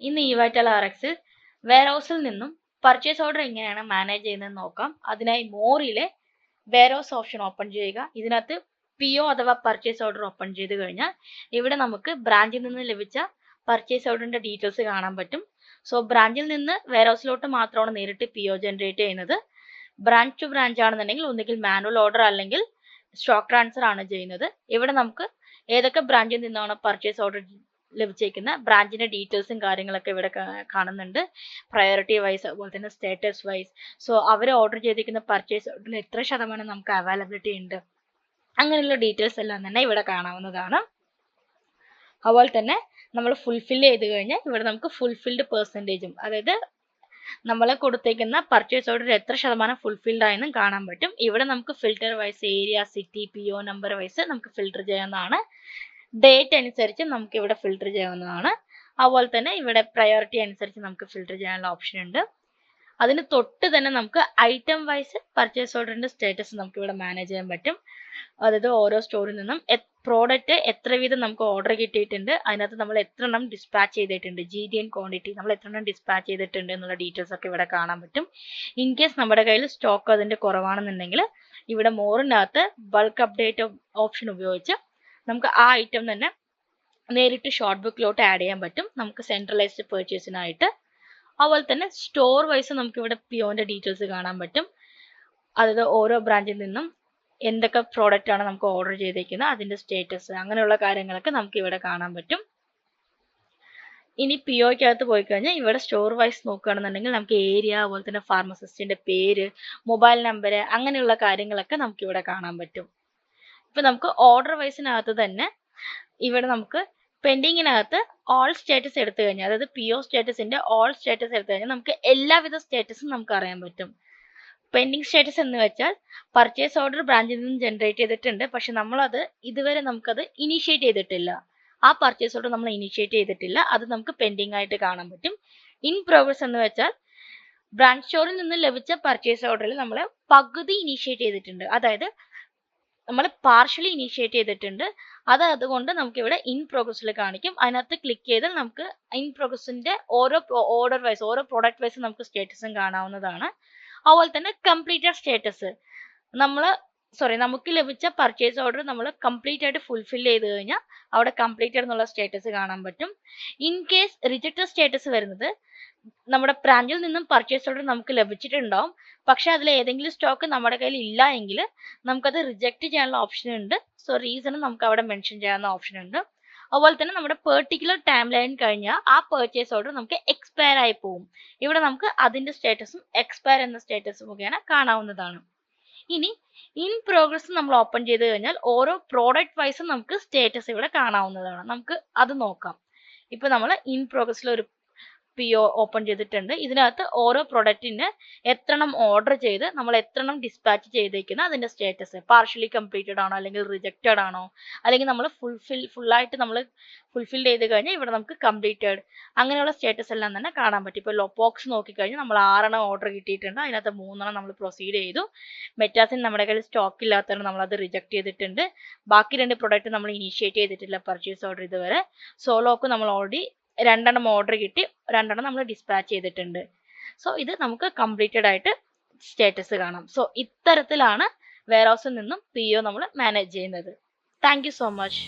ഇന്ന് ഇവാറ്റൽ RXൽ വെയർഹൗസിൽ നിന്നും purchase order എങ്ങനെയാണ് മാനേജ് ചെയ്യുന്നത് നോക്കാം. അതിനായി മോറിലെ വെയർഹൗസ് ഓപ്ഷൻ ഓപ്പൺ ചെയ്യുക. ഇതിനകത്ത് PO അഥവാ പർച്ചേസ് ഓർഡർ ഓപ്പൺ ചെയ്ത് കഴിഞ്ഞാൽ ഇവിടെ നമുക്ക് ബ്രാഞ്ചിൽ നിന്ന് ലഭിച്ച പർച്ചേസ് ഓർഡറിന്റെ ഡീറ്റെയിൽസ് കാണാൻ പറ്റും. സോ ബ്രാഞ്ചിൽ നിന്ന് വെയർഹൗസിലോട്ട് മാത്രമാണ് നേരിട്ട് PO ജനറേറ്റ് ചെയ്യുന്നത്. ബ്രാഞ്ച് ടു ബ്രാഞ്ച് ആണെന്നുണ്ടെങ്കിൽ ഒന്നുകിൽ മാനുവൽ ഓർഡർ അല്ലെങ്കിൽ സ്റ്റോക്ക് ട്രാൻസ്ഫർ ആണ് ചെയ്യുന്നത്. ഇവിടെ നമുക്ക് ഏതൊക്കെ ബ്രാഞ്ചിൽ നിന്നാണ് പർച്ചേസ് ഓർഡർ ലഭിച്ചേക്കുന്ന ബ്രാഞ്ചിന്റെ ഡീറ്റെയിൽസും കാര്യങ്ങളൊക്കെ ഇവിടെ കാണുന്നുണ്ട്. പ്രയോറിറ്റി വൈസ് അതുപോലെ തന്നെ സ്റ്റാറ്റസ് വൈസ്. സോ അവർ ഓർഡർ ചെയ്തിരിക്കുന്ന പർച്ചേസ് ഓർഡറിൽ എത്ര ശതമാനം നമുക്ക് അവൈലബിലിറ്റി ഉണ്ട്, അങ്ങനെയുള്ള ഡീറ്റെയിൽസ് എല്ലാം തന്നെ ഇവിടെ കാണാവുന്നതാണ്. അതുപോലെ തന്നെ നമ്മൾ ഫുൾഫിൽ ചെയ്ത് കഴിഞ്ഞാൽ ഇവിടെ നമുക്ക് ഫുൾഫിൽഡ് പെർസെൻറ്റേജും, അതായത് നമ്മൾ കൊടുത്തേക്കുന്ന പർച്ചേസ് ഓർഡർ എത്ര ശതമാനം ഫുൾഫിൽഡ് ആയെന്നും കാണാൻ പറ്റും. ഇവിടെ നമുക്ക് filter wise area, city, PO number wise നമുക്ക് ഫിൽറ്റർ ചെയ്യാവുന്നതാണ്. ഡേറ്റ് അനുസരിച്ച് നമുക്ക് ഇവിടെ ഫിൽറ്റർ ചെയ്യാവുന്നതാണ്. അതുപോലെ തന്നെ ഇവിടെ പ്രയോറിറ്റി അനുസരിച്ച് നമുക്ക് ഫിൽറ്റർ ചെയ്യാനുള്ള ഓപ്ഷൻ ഉണ്ട്. അതിന് തൊട്ട് തന്നെ നമുക്ക് ഐറ്റം വൈസ് പർച്ചേസ് ഓർഡറിന്റെ സ്റ്റാറ്റസ് നമുക്ക് ഇവിടെ മാനേജ് ചെയ്യാൻ പറ്റും. അതായത് ഓരോ സ്റ്റോറിൽ നിന്നും പ്രോഡക്റ്റ് എത്ര വീതം നമുക്ക് ഓർഡർ കിട്ടിയിട്ടുണ്ട്, അതിനകത്ത് നമ്മൾ എത്ര എണ്ണം ഡിസ്പാച്ച് ചെയ്തിട്ടുണ്ട്, GDN ക്വാണ്ടിറ്റി നമ്മൾ എത്ര എണ്ണം ഡിസ്പാച്ച് ചെയ്തിട്ടുണ്ട് എന്നുള്ള ഡീറ്റെയിൽസ് ഒക്കെ ഇവിടെ കാണാൻ പറ്റും. ഇൻ കേസ് നമ്മുടെ കയ്യിൽ സ്റ്റോക്ക് അതിന്റെ കുറവാണെന്നുണ്ടെങ്കിൽ ഇവിടെ മോറിനകത്ത് ബൾക്ക് അപ്ഡേറ്റ് ഓപ്ഷൻ ഉപയോഗിച്ച് നമുക്ക് ആ ഐറ്റം തന്നെ നേരിട്ട് ഷോർട്ട് ബുക്കിലോട്ട് ആഡ് ചെയ്യാൻ പറ്റും, നമുക്ക് സെൻട്രലൈസ്ഡ് പെർച്ചേസിനായിട്ട്. അതുപോലെ തന്നെ സ്റ്റോർ വൈസ് നമുക്ക് ഇവിടെ POന്റെ ഡീറ്റെയിൽസ് കാണാൻ പറ്റും. അതായത് ഓരോ ബ്രാഞ്ചിൽ നിന്നും എന്തൊക്കെ പ്രോഡക്റ്റ് ആണ് നമുക്ക് ഓർഡർ ചെയ്തേക്കുന്നത്, അതിന്റെ സ്റ്റേറ്റസ്, അങ്ങനെയുള്ള കാര്യങ്ങളൊക്കെ നമുക്ക് ഇവിടെ കാണാൻ പറ്റും. ഇനി POയ്ക്കകത്ത് പോയി കഴിഞ്ഞാൽ ഇവിടെ സ്റ്റോർ വൈസ് നോക്കുകയാണെന്നുണ്ടെങ്കിൽ നമുക്ക് ഏരിയ, അതുപോലെ തന്നെ ഫാർമസിസ്റ്റിന്റെ പേര്, മൊബൈൽ നമ്പർ, അങ്ങനെയുള്ള കാര്യങ്ങളൊക്കെ നമുക്ക് ഇവിടെ കാണാൻ പറ്റും. ഇപ്പൊ നമുക്ക് ഓർഡർ വൈസിനകത്ത് തന്നെ ഇവിടെ നമുക്ക് പെൻഡിങ്ങിനകത്ത് ഓൾ സ്റ്റാറ്റസ് എടുത്തു കഴിഞ്ഞാൽ, അതായത് PO സ്റ്റാറ്റസിന്റെ ഓൾ സ്റ്റാറ്റസ് എടുത്തു കഴിഞ്ഞാൽ നമുക്ക് എല്ലാവിധ സ്റ്റാറ്റസും നമുക്ക് അറിയാൻ പറ്റും. പെൻഡിങ് സ്റ്റാറ്റസ് എന്ന് വെച്ചാൽ പർച്ചേസ് ഓർഡർ ബ്രാഞ്ചിൽ നിന്ന് ജനറേറ്റ് ചെയ്തിട്ടുണ്ട്, പക്ഷെ നമ്മളത് ഇതുവരെ നമുക്കത് ഇനീഷ്യേറ്റ് ചെയ്തിട്ടില്ല. ആ പർച്ചേസ് ഓർഡർ നമ്മൾ ഇനീഷ്യേറ്റ് ചെയ്തിട്ടില്ല, അത് നമുക്ക് പെൻഡിങ് ആയിട്ട് കാണാൻ പറ്റും. ഇൻ പ്രോഗ്രസ് എന്ന് വെച്ചാൽ ബ്രാഞ്ച് സ്റ്റോറിൽ നിന്ന് ലഭിച്ച പർച്ചേസ് ഓർഡറിൽ നമ്മൾ പകുതി ഇനീഷ്യേറ്റ് ചെയ്തിട്ടുണ്ട്, അതായത് നമ്മൾ പാർഷ്യലി ഇനീഷ്യേറ്റ് ചെയ്തിട്ടുണ്ട്. അതുകൊണ്ട് നമുക്ക് ഇവിടെ ഇൻ പ്രോഗ്രസ്സിൽ കാണിക്കും. അതിനകത്ത് ക്ലിക്ക് ചെയ്താൽ നമുക്ക് ഇൻ പ്രോഗ്രസിന്റെ ഓരോ ഓർഡർ വൈസ്, ഓരോ പ്രോഡക്റ്റ് വൈസ് നമുക്ക് സ്റ്റാറ്റസും കാണാവുന്നതാണ്. അതുപോലെ തന്നെ കംപ്ലീറ്റഡ് സ്റ്റാറ്റസ്, നമുക്ക് ലഭിച്ച പർച്ചേസ് ഓർഡർ നമ്മൾ കംപ്ലീറ്റ് ആയിട്ട് ഫുൾഫിൽ ചെയ്ത് കഴിഞ്ഞാൽ അവിടെ കംപ്ലീറ്റഡ് എന്നുള്ള സ്റ്റാറ്റസ് കാണാൻ പറ്റും. ഇൻ കേസ് റിജക്റ്റഡ് സ്റ്റാറ്റസ് വരുന്നത് നമ്മുടെ ബ്രാഞ്ചിൽ നിന്നും പർച്ചേസ് ഓർഡർ നമുക്ക് ലഭിച്ചിട്ടുണ്ടാവും, പക്ഷെ അതിൽ ഏതെങ്കിലും സ്റ്റോക്ക് നമ്മുടെ കയ്യിൽ ഇല്ല എങ്കിൽ നമുക്കത് റിജക്റ്റ് ചെയ്യാനുള്ള ഓപ്ഷൻ ഉണ്ട്. സോ റീസൺ നമുക്ക് അവിടെ മെൻഷൻ ചെയ്യാവുന്ന ഓപ്ഷൻ ഉണ്ട്. അതുപോലെ തന്നെ നമ്മുടെ പെർട്ടിക്കുലർ ടൈം ലൈൻ കഴിഞ്ഞാൽ ആ പർച്ചേസ് ഓർഡർ നമുക്ക് എക്സ്പയർ ആയി പോകും. ഇവിടെ നമുക്ക് അതിന്റെ സ്റ്റാറ്റസും എക്സ്പയർ എന്ന സ്റ്റാറ്റസ് മുഖേന കാണാവുന്നതാണ്. ഇനി ഇൻ പ്രോഗ്രസ് നമ്മൾ ഓപ്പൺ ചെയ്ത് കഴിഞ്ഞാൽ ഓരോ പ്രോഡക്റ്റ് വൈസും നമുക്ക് സ്റ്റാറ്റസ് ഇവിടെ കാണാവുന്നതാണ്. നമുക്ക് അത് നോക്കാം. ഇപ്പൊ നമ്മൾ ഇൻ പ്രോഗ്രസ്സിൽ ഒരു PO ഓപ്പൺ ചെയ്തിട്ടുണ്ട്. ഇതിനകത്ത് ഓരോ പ്രൊഡക്റ്റിന് എത്രണ്ണം ഓർഡർ ചെയ്ത് നമ്മൾ എത്രണ്ണം ഡിസ്പാച്ച് ചെയ്തേക്കുന്ന അതിന്റെ സ്റ്റാറ്റസ്, പാർഷ്യലി കംപ്ലീറ്റഡ് ആണോ അല്ലെങ്കിൽ റിജക്റ്റഡ് ആണോ, അല്ലെങ്കിൽ നമ്മൾ ഫുള്ളായിട്ട് നമ്മൾ ഫുൾഫിൽ ചെയ്ത് കഴിഞ്ഞാൽ ഇവിടെ നമുക്ക് കംപ്ലീറ്റഡ്, അങ്ങനെയുള്ള സ്റ്റാറ്റസ് എല്ലാം തന്നെ കാണാൻ പറ്റും. ഇപ്പോൾ ലോപ്പോക്സ് നോക്കിക്കഴിഞ്ഞാൽ നമ്മൾ 6 ഓർഡർ കിട്ടിയിട്ടുണ്ട്, അതിനകത്ത് 3 നമ്മൾ പ്രൊസീഡ് ചെയ്തു. മെറ്റാസിൻ നമ്മുടെ കയ്യിൽ സ്റ്റോക്ക് ഇല്ലാത്തതുകൊണ്ട് നമ്മൾ അത് റിജക്ട് ചെയ്തിട്ടുണ്ട്. ബാക്കി 2 പ്രൊഡക്റ്റ് നമ്മൾ ഇനീഷ്യേറ്റ് ചെയ്തിട്ടില്ല പർച്ചേസ് ഓർഡർ ഇതുവരെ. സോലോക്ക് നമ്മൾ ഓൾറെഡി 2 ഓർഡർ കിട്ടി, 2 നമ്മൾ ഡിസ്പാച്ച് ചെയ്തിട്ടുണ്ട്. സോ ഇത് നമുക്ക് കംപ്ലീറ്റഡ് ആയിട്ട് സ്റ്റാറ്റസ് കാണാം. സോ ഇത്തരത്തിലാണ് വെയർഹൗസിൽ നിന്നും PO നമ്മൾ മാനേജ് ചെയ്യുന്നത്. Thank you so much.